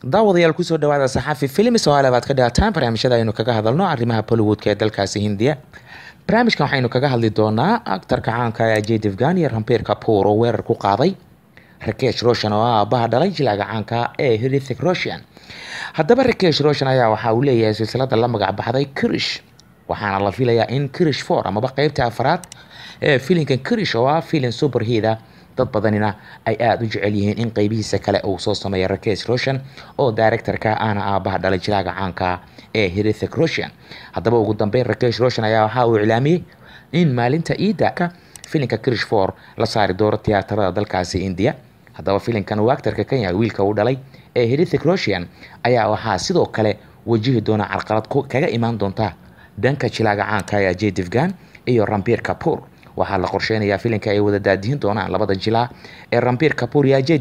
daawadayaal ku soo dhawaada saxafi film Soomaaliya baad ka dhigtaan barnaamijyada aynu kaga hadalno arrimaha Bollywood ee dalkaasi Hindiya. barnaamijkan waxaynu kaga hadli doonaa aktarka caanka ah Ajay iyo Rampeer oo weerar ku qaaday Hritick Roshan oo aabaha dhalay jilaaga caanka ee Hritick Roshan. haddaba Hritick Roshan ayaa waxa uu leeyahay silsilada la magac baxday Krish, waxaana la filayaa in Krish 4 ama qaybta afraad ee filimkan Krish oo ah filim superhero dad badanina ay aad u jecel yihiin in qaybihiisa kale uu soo sameeyo Hritick Roshan oo director-ka ahna aabaha dhalay jilaaga caanka ee Hritick Roshan. haddaba ugu dambeyn Hritick Roshan ayaa waxa uu ilaamiyay in maalinta Eid-ka filimka Krish 4 la saari doono tiyaatarada dalkaasi India. haddaba filimkan uu aktarka Kenya wiilka uu dhalay ee Hritick Roshan ayaa waxa sidoo kale wajihi doona carqalad kaga imaan doonta dhanka jilaaga caanka ee Ajay iyo Rampeer. waxaa la qorsheynayaa filimka ay wada daadihin doonaan labada jilaa ee Rampeer iyo Ajay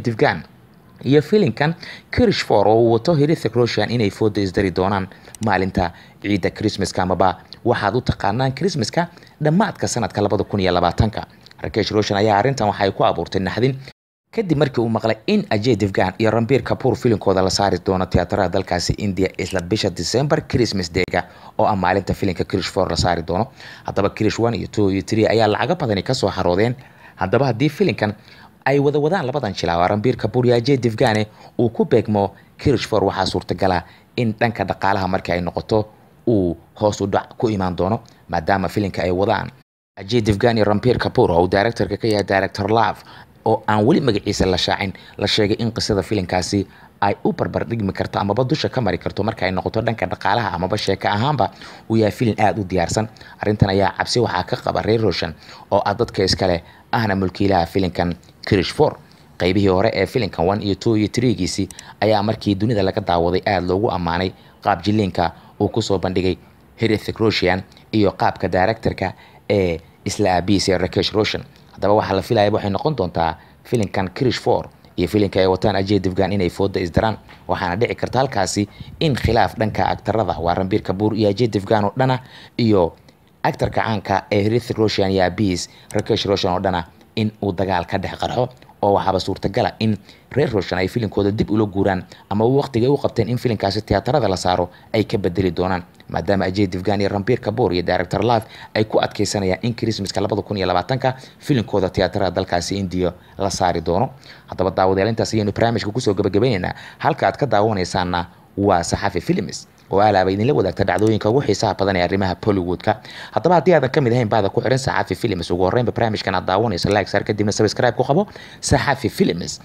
iyo filimkan Krish 4 oo wato Hritick Roshan inay foodo isdari doonaan maalinta ciida Christmaska amaba waxaad u taqaanaan Christmaska dhamaadka sanadka 2020. Hritick Roshan ayaa arintan waxay ku abuurtay naxdin kadib markii uu maqlay in Ajay iyo Rampeer filimkooda la saari doono tiyaatarada dalkaasi India isla bisha December Christmas Day-ga oo maalinta filimka Krish 4 la saari doono. haddaba Krish 1 iyo 2 iyo 3 ayaa lacaga badani ka soo xaroodeen. haddaba haddii filimkan ay wada wadaan labadan jilaa Rampeer iyo Ajay uu ku beegmo Krish 4 waxaa suurtagal ah in dhanka dhaqaalaha markii ay noqoto uu hoos u dhac ku imaan doono maadaama filimka ay wadaan Ajay iyo Rampeer oo director-ka ka yahay director Love oo aan wali magaciisa la shaacin la sheegay in qisada filimkaasi ay u barbar dhigmi karto ama dusha ka mari karto marka ay noqoto dhanka dhaqaalaha ama sheeko ahaanba uu yahay filim aad u diyaarsan. arintan ayaa cabsi waxaa ka qaba Hritick Roshan oo dadka iskale ahna mulkiilaha filimkan Krish 4. qaybihii hore ee filimkan 1 iyo 2 iyo 3 ayaa markii dunida laga daawaday aad loogu amaanay qaab jilinka uu ku soo bandhigay Hritick Roshan iyo qaabka director-ka ee isla aabihiisa Hritick Roshan. haddaba waxaa la filayaa waxay noqon doontaa filimkan Krish 4 iyo filimka ay wataan Ajay inay foodo isdaraan. waxaana dhici karta halkaasi in khilaaf dhanka aktarada waa Rampeer iyo Ajay oo dhana iyo aktarka caanka ee Hritick Roshan iyo aabihiis Hritick Roshan oo dhana in uu dagaal ka dhex qarxo oo waxaaba suurtagal in Hritick Roshan ay filimkooda dib ula guuraan ama waqtiga u qabteen in filimkaasi tiyaatarada la saaro ay ka bedeli doonaan maadaama Ajay iyo Rampeer iyo director Love ay ku adkeysanayaan in Christmaska 2020 filimkooda tiyaatarada dalkaasi India la saari doono. haddaba daawadayaal intaas ayaynu barnaamijka ku soo gabagabaynaynaa. halka aad ka daawanaysaana waa saxafi films oo alaaba idinla wadaagta dhacdooyinka ugu xiisaha badan ee arrimaha Bollywood-ka. haddaba haddii aadan ka mid ahayn baada ku xiran saxafi films ugu horreynba barnaamijkan aad daawanayso like saar kadibna subscribe ku qabo saxafi films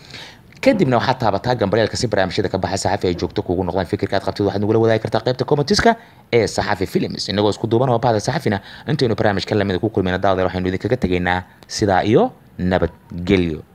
kadibna waxaad taabataa gambareelka si barnaamijyada ka baxa saxafi ay joogto kugu noqdaan fikirka aad qabtid waxaad nagula wadaagi kartaa qaybta comments-ka ee saxafi films. inagoo isku duuban oo baada saxafina intaynu barnaamijkan lamida ku kulmayna daawada waxaynu idinkaga tegaynaa sidaa iyo nabadgelyo.